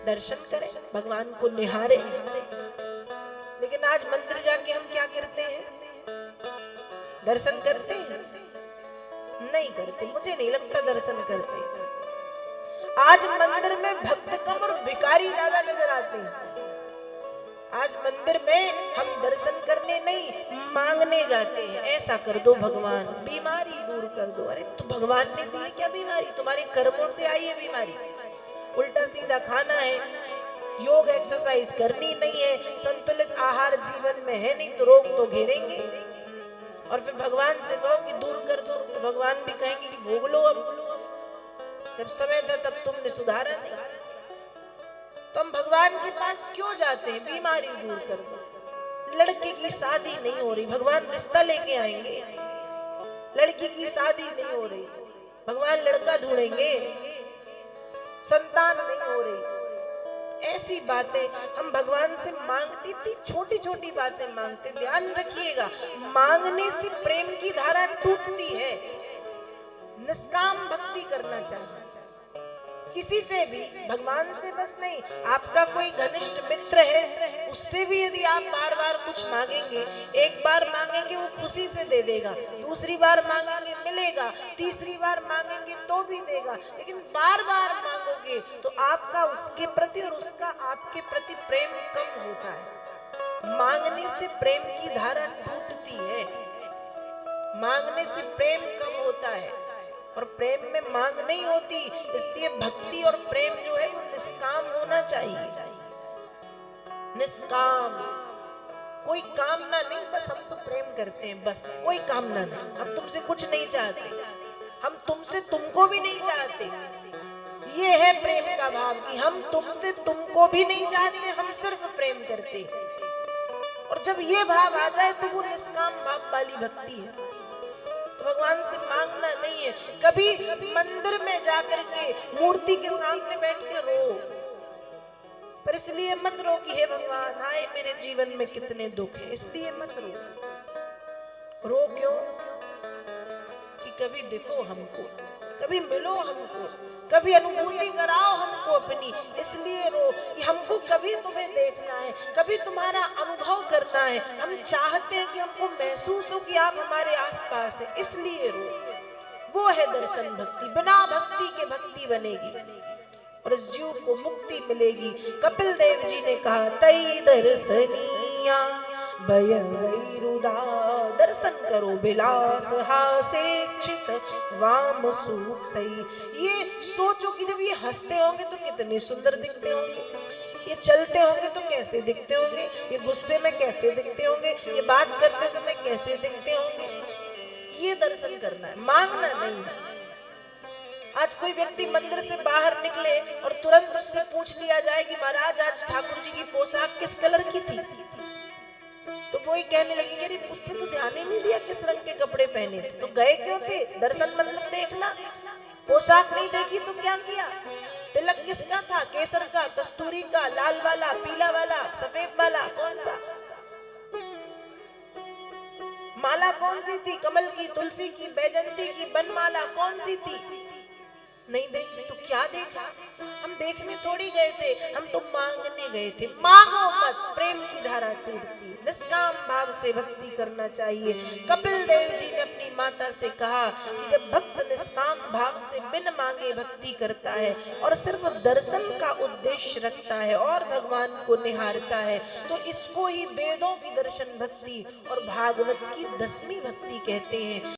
दर्शन करें, भगवान को निहारे। लेकिन आज मंदिर जाके हम क्या करते हैं? दर्शन करते हैं? नहीं करते। मुझे नहीं लगता दर्शन करते। आज मंदिर में भक्त कम और भिखारी ज्यादा नजर आते हैं। आज मंदिर में हम दर्शन करने नहीं, मांगने जाते हैं। ऐसा कर दो भगवान, बीमारी दूर कर दो। अरे तो भगवान ने दी है क्या बीमारी? तुम्हारे कर्मों से आई है बीमारी। उल्टा सीधा खाना है, योग एक्सरसाइज करनी नहीं है, संतुलित आहार जीवन में है नहीं, तो रोग तो घेरेंगे। और फिर भगवान से कहो कि दूर कर दो, तो भगवान भी कहेंगे कि भोग लो। अब जब समय था तब तुमने सुधारा नहीं। तो हम भगवान के पास क्यों जाते हैं? बीमारी दूर कर दो। लड़के की शादी नहीं हो रही, भगवान रिश्ता लेके आएंगे। लड़की की शादी नहीं हो रही, भगवान लड़का ढूंढेंगे। संतान नहीं हो रही, ऐसी बातें हम भगवान से मांगती थी। छोटी छोटी बातें मांगते। ध्यान रखिएगा, मांगने से प्रेम की धारा टूटती है। निष्काम भक्ति करना चाहिए किसी से भी, भगवान से बस नहीं। आपका कोई घनिष्ठ मित्र है, उससे भी यदि आप बार बार कुछ मांगेंगे, एक बार मांगेंगे वो खुशी से दे देगा, दूसरी बार मांगेंगे मिलेगा, तीसरी बार मांगेंगे तो भी देगा। लेकिन बार बार मांगोगे तो आपका उसके प्रति और उसका आपके प्रति प्रेम कम होता है। मांगने से प्रेम की धारा टूटती है, मांगने से प्रेम कम होता है और प्रेम में मांग नहीं होती। इसलिए भक्ति और प्रेम जो है वो निष्काम होना चाहिए। निष्काम, कोई कामना नहीं, बस हम तो प्रेम करते हैं, बस कोई कामना नहीं। हम तुमसे कुछ नहीं चाहते, हम तुमसे तुमको भी नहीं चाहते। ये है प्रेम का भाव कि हम तुमसे तुमको भी नहीं चाहते, हम सिर्फ प्रेम करते। और जब ये भाव आ जाए तो वो निष्काम भाव वाली भक्ति है। तो भगवान से मांगना नहीं है। कभी मंदिर में जाकर के मूर्ति के सामने बैठ के रो, पर इसलिए मत रो कि हे भगवान हाय मेरे जीवन में कितने दुख है, इसलिए मत रो। रो क्यों? कि कभी देखो हमको, कभी मिलो हमको, कभी अनुभूति कराओ हमको अपनी, इसलिए रो कि हमको कभी तुम्हें देखना है, कभी तुम्हारा अनुभव करना है। हम चाहते हैं कि हमको महसूस हो कि आप हमारे आसपास हैं, इसलिए रो। वो है दर्शन भक्ति। बिना भक्ति के भक्ति बनेगी और इस जीव को मुक्ति मिलेगी। कपिल देव जी ने कहा, तई दर्शनिया भय वैरुदा, दर्शन करो विलास हासेक्षित वाम सूक्तई। ये सोचो कि जब ये हंसते होंगे तो कितने सुंदर दिखते होंगे, ये चलते होंगे तो कैसे दिखते होंगे, ये गुस्से में कैसे दिखते होंगे, ये बात करते समय कैसे दिखते होंगे। ये दर्शन करना है, मांगना नहीं। आज कोई व्यक्ति मंदिर से बाहर निकले और तुरंत उससे पूछ लिया जाए कि महाराज आज ठाकुर जी की पोशाक किस कलर की थी, तो कोई कहने लगी अरे उस पर तो ध्यान ही नहीं दिया किस रंग के कपड़े पहने थे, तो गए क्यों थे? दर्शन मंदिर देखना, पोशाक नहीं देखी तो क्या किया? तिलक किसका था? केसर का, कस्तूरी का, लाल वाला, पीला वाला, सफेद वाला, कौन सा? माला कौन सी थी? कमल की, तुलसी की, बैजंती की, बनमाला कौन सी थी? नहीं देखी तो क्या देखा? हम देखने थोड़ी गए थे, हम तो मांगने गए थे। मांगो मत, प्रेम की धारा टूटती है। निष्काम भाव से भक्ति करना चाहिए। कपिल देव जी ने अपनी माता से कहा कि जब भक्त निष्काम भाव से बिन मांगे भक्ति करता है और सिर्फ दर्शन का उद्देश्य रखता है और भगवान को निहारता है, तो इसको ही वेदों की दर्शन भक्ति और भागवत की 10वीं भक्ति कहते हैं।